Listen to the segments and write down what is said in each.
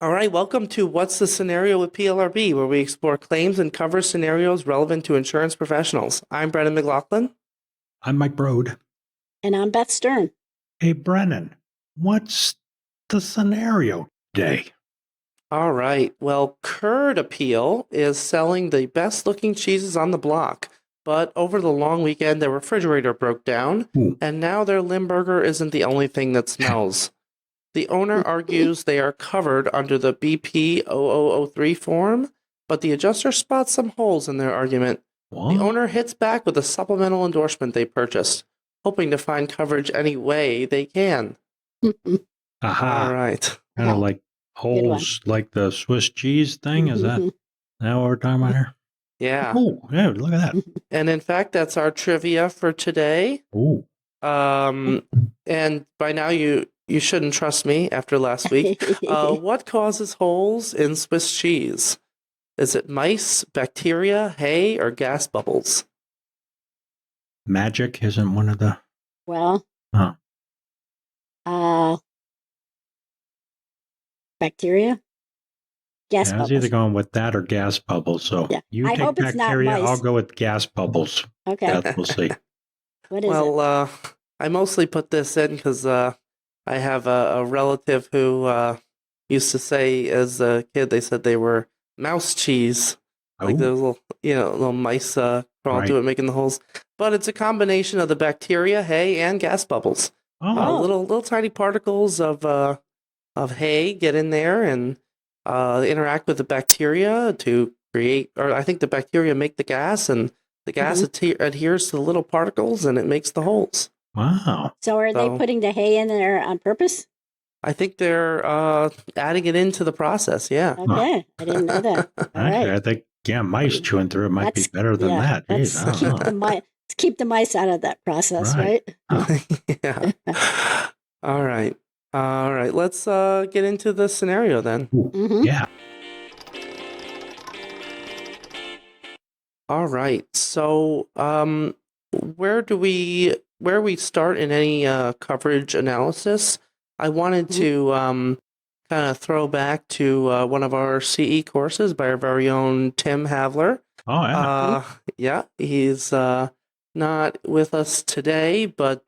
All right, welcome to What's the Scenario with PLRB, where we explore claims and cover scenarios relevant to insurance professionals. I'm Brennan McLaughlin. I'm Mike Broad. And I'm Beth Stern. Hey, Brennan, what's the scenario today? All right, well, Curd Appeal is selling the best looking cheeses on the block, but over the long weekend, their refrigerator broke down, and now their limburger isn't the only thing that smells. The owner argues they are covered under the BP 0003 form, but the adjuster spots some holes in their argument. What? The owner hits back with a supplemental endorsement they purchased, hoping to find coverage any way they can. Aha. All right. Kind of like holes, like the Swiss cheese thing. Is that what we're talking about here? Yeah. Oh, yeah, look at that. And in fact, that's our trivia for today. Oh. And by now you shouldn't trust me after last week. What causes holes in Swiss cheese? Is it mice, bacteria, hay, or gas bubbles? Magic isn't one of the... Well, bacteria? Gas I bubbles. was either going with that or gas bubbles. So you I take hope it's not bacteria, mice. I'll go with gas bubbles. Okay. We'll see. What is it? Well, I mostly put this in because I have a relative who used to say as a kid, they said they were mouse cheese. Like those little mice crawling through it, making the holes. But it's a combination of the bacteria, hay, and gas bubbles. Little tiny particles of hay get in there and interact with the bacteria to create, or I think the bacteria make the gas, and the gas adheres to the little particles, and it makes the holes. Wow. So are they putting the hay in there on purpose? I think they're adding it into the process, yeah. Okay, I didn't know that. Actually, I think, mice chewing through it might be better than that. Let's keep the mice out of that process, right? Yeah. All right. Let's get into the scenario then. Yeah. All right. So, where we start in any coverage analysis? I wanted to kind of throw back to one of our CE courses by our very own Tim Havler. Oh, yeah. Yeah, he's not with us today, but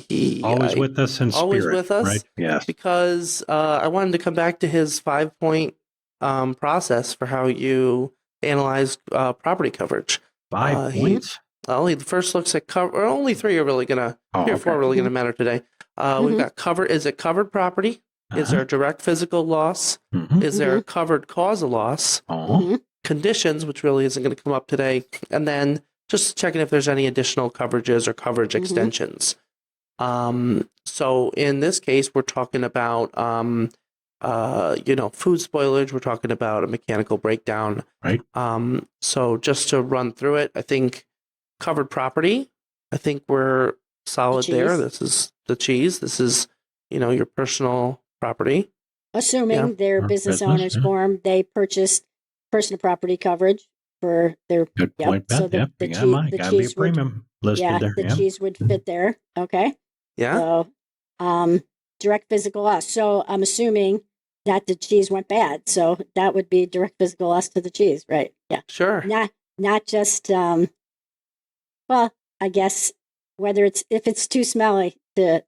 he always with us in always spirit, with us, right? Yes. Because I wanted to come back to his 5-point process for how you analyze property coverage. 5 points. He first looks at cover. Only 3 are really gonna. 3 or 4 are really gonna matter today. We've got cover. Is it covered property? Is there a direct physical loss? Is there a covered cause of loss? Conditions, which really isn't going to come up today, and then just checking if there's any additional coverages or coverage extensions. So in this case, we're talking about food spoilage. We're talking about a mechanical breakdown. Right. So just to run through it, I think covered property. I think we're solid there. This is the cheese. This is your personal property. Assuming their business owners form, they purchased personal property coverage for their. Good point, Beth. So the cheese premium listed there. The cheese would fit there. Okay. Yeah. So, direct physical loss. So I'm assuming that the cheese went bad. So that would be direct physical loss to the cheese, right? Yeah. Sure. Not just. Well, I guess if it's too smelly to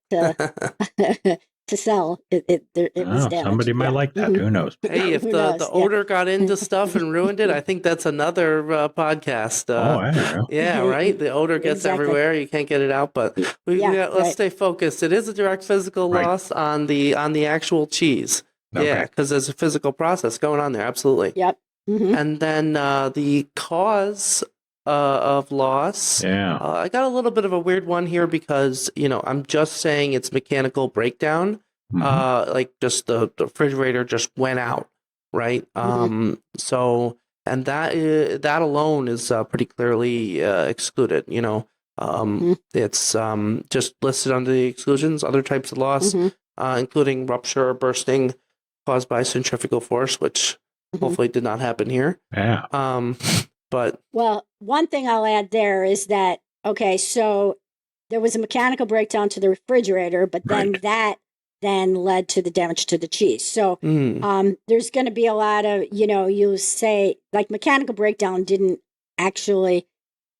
to sell, it was damaged. Somebody might like that. Who knows? Hey, if the odor got into stuff and ruined it, I think that's another podcast. I don't know. Yeah, right. The odor gets everywhere. You can't get it out. But let's stay focused. It is a direct physical loss on the actual cheese. Okay. Yeah, because there's a physical process going on there. Absolutely. Yep. And then the cause of loss. Yeah. I got a little bit of a weird one here because, I'm just saying it's mechanical breakdown. Like just the refrigerator just went out, right? So, and that alone is pretty clearly excluded, It's just listed under the exclusions, other types of loss, including rupture or bursting caused by centrifugal force, which hopefully did not happen here. Yeah. Well, one thing I'll add there is that, okay, so there was a mechanical breakdown to the refrigerator, but then that then led to the damage to the cheese. So Mm. there's going to be a lot of, you say like mechanical breakdown didn't actually,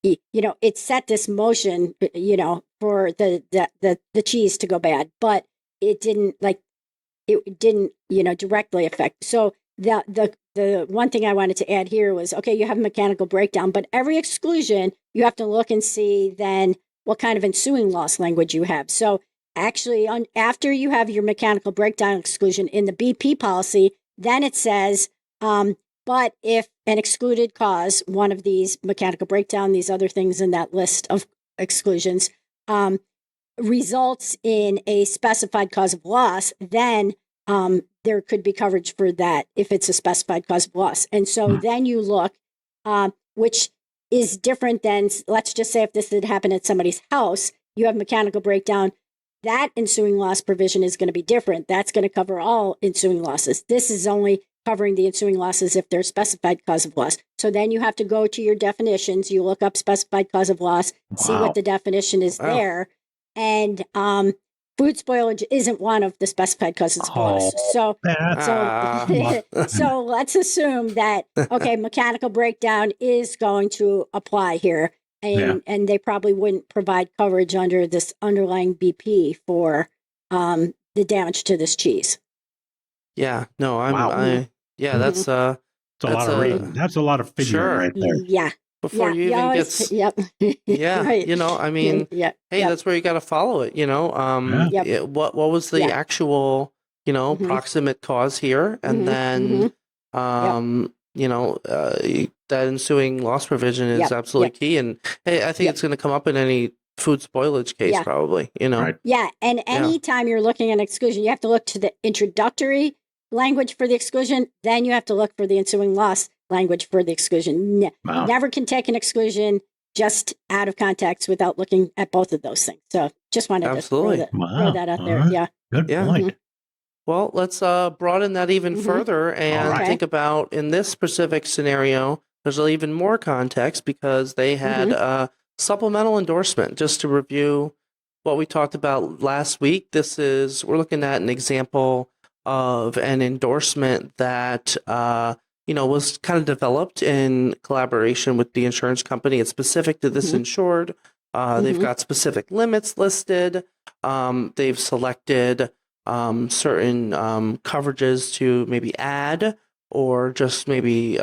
it set this motion, for the cheese to go bad, but it didn't directly affect. So the one thing I wanted to add here was, okay, you have mechanical breakdown, but every exclusion, you have to look and see then what kind of ensuing loss language you have. So actually, after you have your mechanical breakdown exclusion in the BP policy, then it says, but if an excluded cause, one of these mechanical breakdown, these other things in that list of exclusions, results in a specified cause of loss, then there could be coverage for that if it's a specified cause of loss. And so then you look, which is different than, let's just say if this had happened at somebody's house, you have mechanical breakdown, that ensuing loss provision is going to be different. That's going to cover all ensuing losses. This is only covering the ensuing losses if there's specified cause of loss. So then you have to go to your definitions, you look up specified cause of loss, see what the definition is there. And food spoilage isn't one of the specified causes of loss. So let's assume that, okay, mechanical breakdown is going to apply here. And they probably wouldn't provide coverage under this underlying BP for the damage to this cheese. Yeah, no, that's a lot of reading. That's a lot of figuring right there. Yeah. Before you even get, yeah, right. I mean, that's where you got to follow it. What was the actual, proximate cause here, and then, that ensuing loss provision is absolutely key. And hey, I think it's going to come up in any food spoilage case, probably. Right. Yeah, and anytime you're looking at exclusion, you have to look to the introductory language for the exclusion. Then you have to look for the ensuing loss language for the exclusion. Never can take an exclusion just out of context without looking at both of those things. So just wanted to throw that out there. Yeah. Good point. Well, let's broaden that even further and think about in this specific scenario, there's even more context because they had a supplemental endorsement. Just to review what we talked about last week, we're looking at an example of an endorsement that was kind of developed in collaboration with the insurance company. It's specific to this insured. They've got specific limits listed. They've selected certain coverages to maybe add or just maybe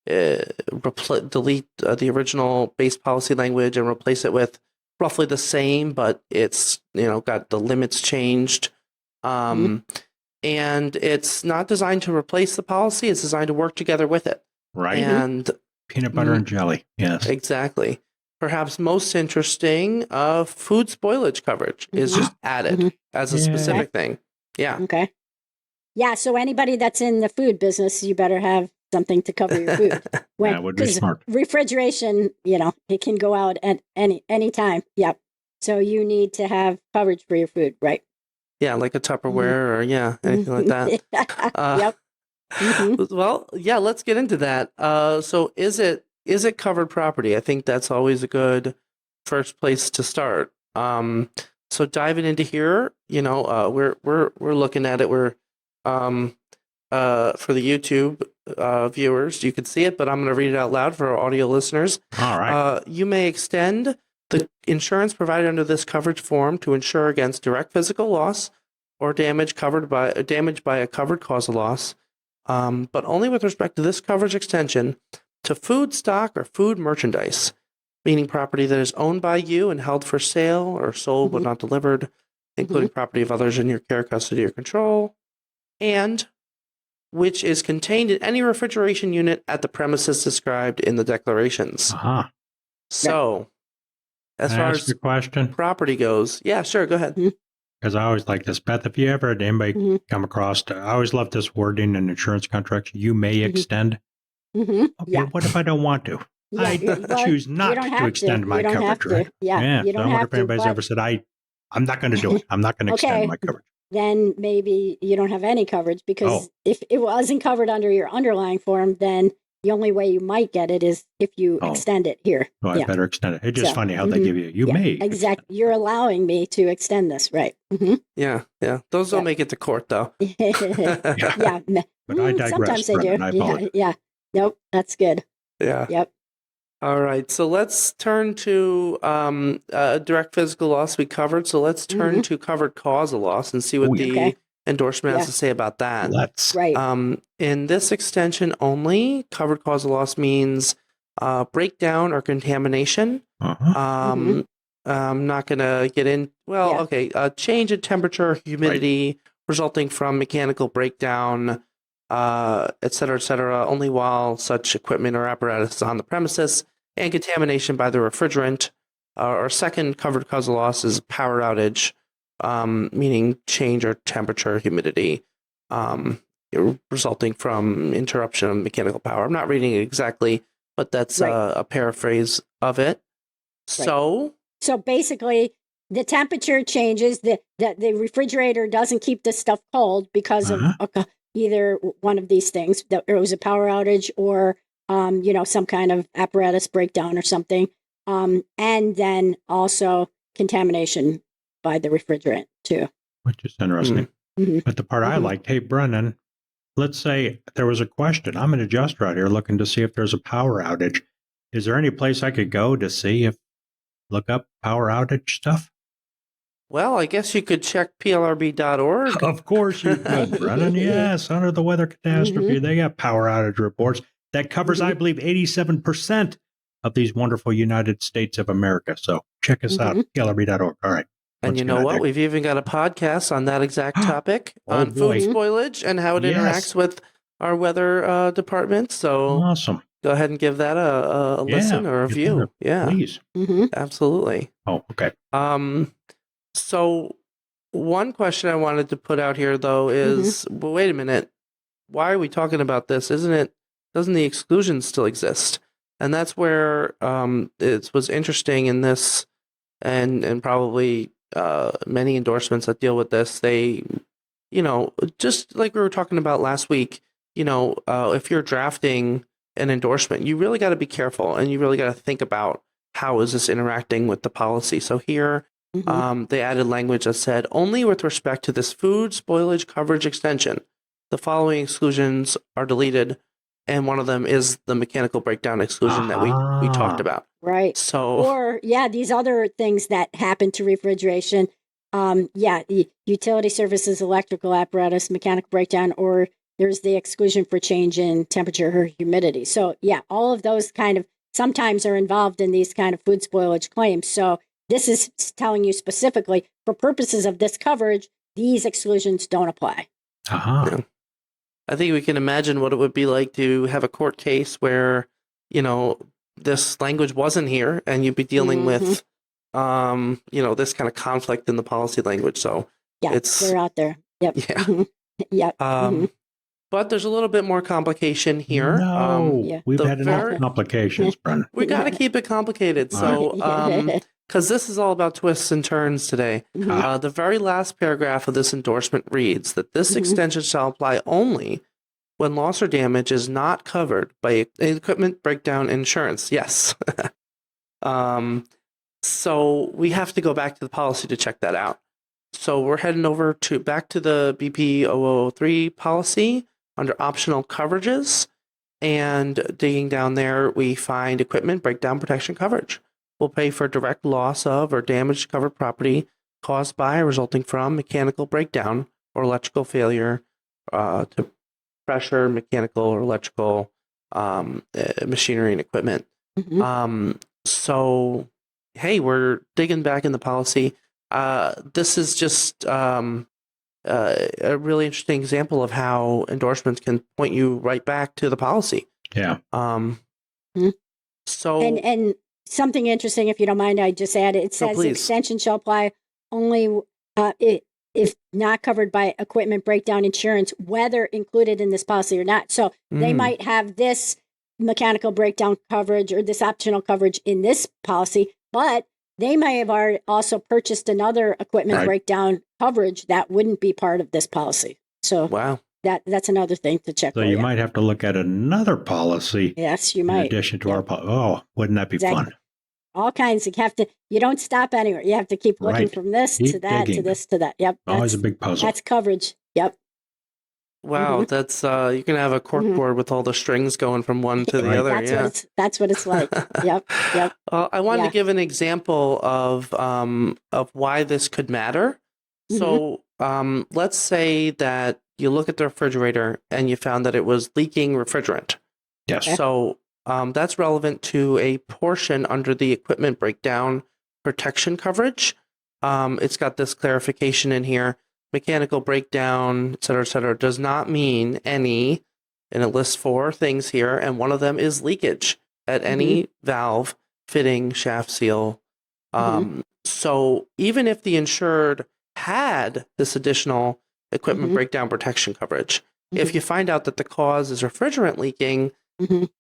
delete the original base policy language and replace it with roughly the same, but it's got the limits changed. And it's not designed to replace the policy. It's designed to work together with it. Right. And peanut butter and jelly. Yes. Exactly. Perhaps most interesting, food spoilage coverage is just added as a specific thing. Yeah. Okay. Yeah. So anybody that's in the food business, you better have something to cover your food. That would be smart. Refrigeration, it can go out at any time. Yep. So you need to have coverage for your food, right? Yeah, like a Tupperware or anything like that. Yep. Well, let's get into that. So is it covered property? I think that's always a good first place to start. So diving into here, we're looking at it. We're for the YouTube viewers, you can see it, but I'm going to read it out loud for our audio listeners. All right. You may extend the insurance provided under this coverage form to insure against direct physical loss or damage by a covered cause of loss, but only with respect to this coverage extension to food stock or food merchandise, meaning property that is owned by you and held for sale or sold but not delivered, including property of others in your care, custody, or control, and which is contained in any refrigeration unit at the premises described in the declarations. So, as far as property goes, sure, go ahead. Because I always like this, Beth. If you ever had anybody come across, I always love this wording in insurance contracts. You may extend. Okay, what if I don't want to? I choose not to extend my coverage, right? You don't so I wonder if anybody's ever said, I'm not going to do it. I'm not going to extend my coverage. Then maybe you don't have any coverage because if it wasn't covered under your underlying form, then the only way you might get it is if you extend it here. Oh, I better extend it. It's just funny how they give you may. Exactly. You're allowing me to extend this, right? Yeah. Those don't make it to court, though. Yeah. But I digress. Sometimes they Brennan, do. I apologize. Yeah. Nope. That's good. Yeah. Yep. All right. So let's turn to direct physical loss we covered. So let's turn to covered cause of loss and see what the endorsement has to say about that. Let's. Right. In this extension only, covered cause of loss means breakdown or contamination. I'm not going to get in. Well, okay. Change in temperature, humidity resulting from mechanical breakdown, et cetera, only while such equipment or apparatus is on the premises, and contamination by the refrigerant. Our second covered cause of loss is power outage, meaning change or temperature, humidity, resulting from interruption of mechanical power. I'm not reading it exactly, but that's a paraphrase of it. So basically, the temperature changes. The refrigerator doesn't keep this stuff cold because of either one of these things. That it was a power outage or some kind of apparatus breakdown or something. And then also contamination by the refrigerant too. Which is interesting. But the part I liked, hey, Brennan, let's say there was a question. I'm an adjuster out here looking to see if there's a power outage. Is there any place I could go to see look up power outage stuff? Well, I guess you could check plrb.org. Of course you could, Brennan. Yes, under the weather catastrophe, they got power outage reports that covers, I believe, 87% of these wonderful United States of America. So check us out, plrb.org. All right. And you know what? We've even got a podcast on that exact topic on food spoilage and how it interacts with our weather department. So awesome. Go ahead and give that a listen or a view. Yeah, please. Absolutely. Oh, okay. So one question I wanted to put out here though is, well, wait a minute. Why are we talking about this? Doesn't the exclusion still exist? And that's where it was interesting in this and probably many endorsements that deal with this, they, just like we were talking about last week, if you're drafting an endorsement, you really got to be careful and you really got to think about how is this interacting with the policy. So here, they added language that said, only with respect to this food spoilage coverage extension, the following exclusions are deleted. And one of them is the mechanical breakdown exclusion that we talked about. Right. So, or these other things that happen to refrigeration. Utility services, electrical apparatus, mechanical breakdown, or there's the exclusion for change in temperature or humidity. So all of those kind of sometimes are involved in these kind of food spoilage claims. So this is telling you specifically for purposes of this coverage, these exclusions don't apply. Yeah. I think we can imagine what it would be like to have a court case where, this language wasn't here and you'd be dealing with, this kind of conflict in the policy language. So they're out there. Yep. Yeah. Yep. But there's a little bit more complication here. No, we've had enough complications, Brennan. We got to keep it complicated. So, because this is all about twists and turns today. The very last paragraph of this endorsement reads that this extension shall apply only when loss or damage is not covered by equipment breakdown insurance. Yes. So we have to go back to the policy to check that out. So we're heading over back to the BP 0003 policy under optional coverages, and digging down there, we find equipment breakdown protection coverage. Will pay for direct loss of or damage to covered property caused by or resulting from mechanical breakdown or electrical failure to pressure, mechanical or electrical machinery and equipment. So, hey, we're digging back in the policy. This is just a really interesting example of how endorsements can point you right back to the policy. Yeah. So and something interesting, if you don't mind, I just added. It says the extension shall apply only if not covered by equipment breakdown insurance, whether included in this policy or not. So they might have this mechanical breakdown coverage or this optional coverage in this policy, but they may have also purchased another equipment breakdown coverage that wouldn't be part of this policy. So wow. that's another thing to check. So you might have to look at another policy. Yes, you in might. addition to our policy. Oh, wouldn't that be fun? All kinds. You don't stop anywhere. You have to keep looking from this to that to this to that. Yep. Always a big puzzle. That's coverage. Yep. Wow, that's you can have a corkboard with all the strings going from one to the other. That's what it's like. Yep. Yep. I wanted to give an example of why this could matter. So let's say that you look at the refrigerator and you found that it was leaking refrigerant. Yes. So that's relevant to a portion under the equipment breakdown protection coverage. It's got this clarification in here. Mechanical breakdown, et cetera, does not mean any, and it lists 4 things here, and one of them is leakage at any valve, fitting, shaft seal. So even if the insured had this additional equipment breakdown protection coverage, if you find out that the cause is refrigerant leaking,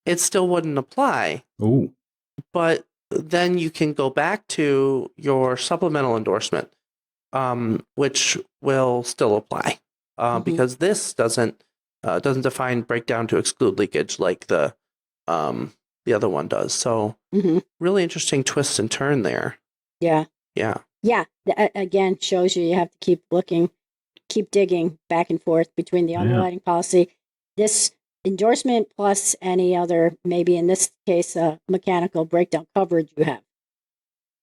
it still wouldn't apply. Ooh. But then you can go back to your supplemental endorsement, which will still apply because this doesn't define breakdown to exclude leakage like the other one does. So really interesting twist and turn there. Yeah. Again, shows you have to keep looking, keep digging back and forth between the underwriting policy, this endorsement plus any other, maybe in this case, mechanical breakdown coverage you have.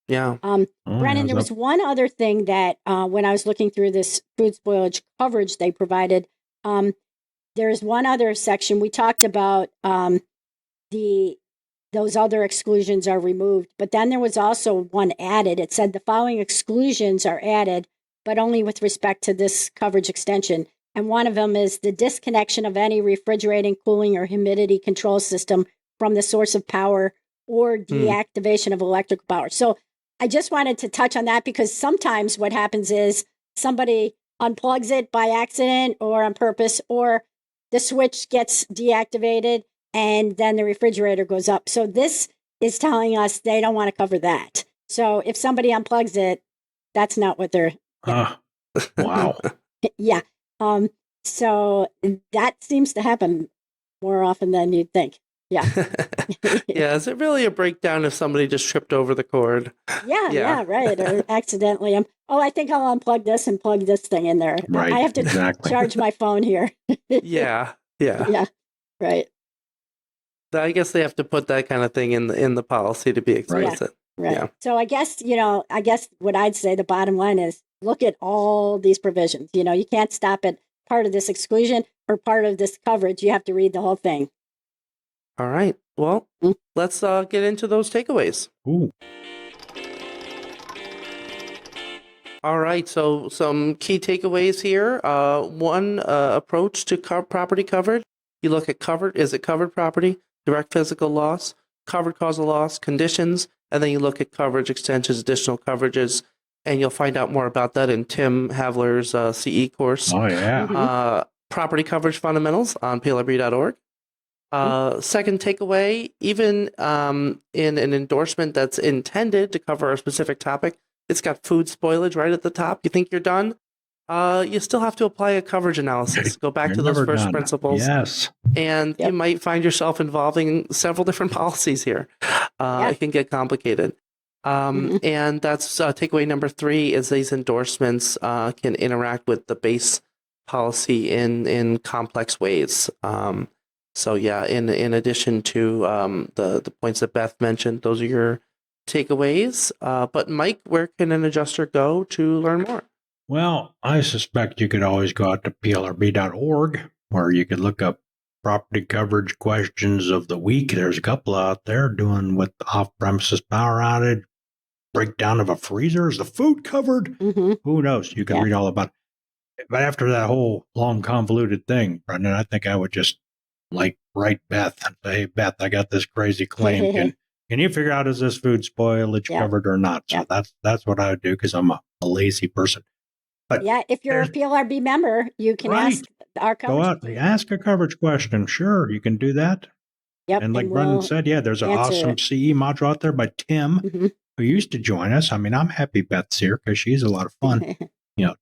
Yeah. Brennan, there was one other thing that when I was looking through this food spoilage coverage they provided, there's one other section we talked about those other exclusions are removed, but then there was also one added. It said the following exclusions are added, but only with respect to this coverage extension. And one of them is the disconnection of any refrigerating, cooling, or humidity control system from the source of power or deactivation of electrical power. So I just wanted to touch on that because sometimes what happens is somebody unplugs it by accident or on purpose, or the switch gets deactivated and then the refrigerator goes up. So this is telling us they don't want to cover that. So if somebody unplugs it, that's not what they're... Wow. Yeah. So that seems to happen more often than you'd think. Yeah. Yeah. Is it really a breakdown if somebody just tripped over the cord? Yeah, right. Or accidentally, I think I'll unplug this and plug this thing in there. Right. I have to charge my phone here. Yeah. Right. I guess they have to put that kind of thing in the policy to be explicit. Right. Yeah. So I guess what I'd say the bottom line is look at all these provisions. You can't stop at part of this exclusion or part of this coverage. You have to read the whole thing. All right. Well, let's get into those takeaways. Ooh. All right. So some key takeaways here. One approach to property coverage. You look at covered. Is it covered property? Direct physical loss, covered causal loss, conditions, and then you look at coverage extensions, additional coverages, and you'll find out more about that in Tim Havler's CE course. Oh, yeah. Property coverage fundamentals on plrb.org. Second takeaway, even in an endorsement that's intended to cover a specific topic, it's got food spoilage right at the top. You think you're done? You still have to apply a coverage analysis. Go back to those first principles. Yes. And you might find yourself involving several different policies here. It can get complicated. And that's takeaway number 3 is these endorsements can interact with the base policy in complex ways. So yeah, in addition to the points that Beth mentioned, those are your takeaways. But Mike, where can an adjuster go to learn more? Well, I suspect you could always go out to plrb.org where you could look up property coverage questions of the week. There's a couple out there doing with off-premises power outage, breakdown of a freezer. Is the food covered? Who knows? You can read all about it. But after that whole long convoluted thing, Brendan, I think I would just write Beth and say, hey, Beth, I got this crazy claim. Can you figure out is this food spoilage covered or not? So that's what I would do because I'm a lazy person. But if you're a PLRB member, you can ask our coverage. Go out and ask a coverage question. Sure, you can do that. Yep. And like Brendan said, there's an awesome CE module out there by Tim, who used to join us. I mean, I'm happy Beth's here because she's a lot of fun.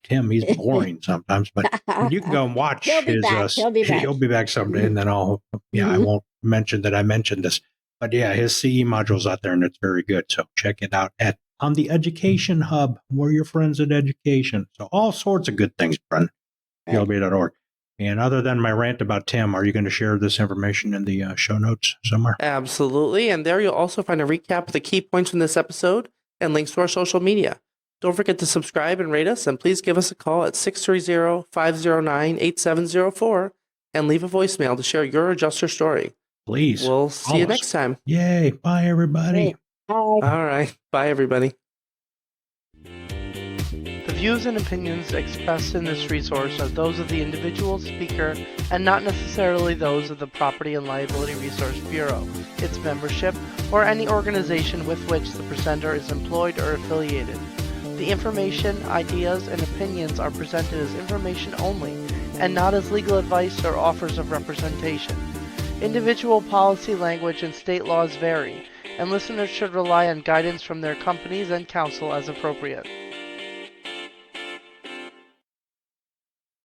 Tim, he's boring sometimes, but you can go and watch He'll be his. back. He'll be back. He'll be back someday, and then I won't mention that I mentioned this. But yeah, his CE module's out there, and it's very good. So check it out on the Education Hub. We're your friends at Education. So all sorts of good things, Brennan. PLB.org. And other than my rant about Tim, are you going to share this information in the show notes somewhere? Absolutely. And there you'll also find a recap of the key points from this episode and links to our social media. Don't forget to subscribe and rate us, and please give us a call at 630-509-8704 and leave a voicemail to share your adjuster story. Please. We'll see you next time. Yay. Bye, everybody. Bye. All right. Bye, everybody. The views and opinions expressed in this resource are those of the individual speaker and not necessarily those of the Property and Liability Resource Bureau, its membership, or any organization with which the presenter is employed or affiliated. The information, ideas, and opinions are presented as information only and not as legal advice or offers of representation. Individual policy language and state laws vary, and listeners should rely on guidance from their companies and counsel as appropriate.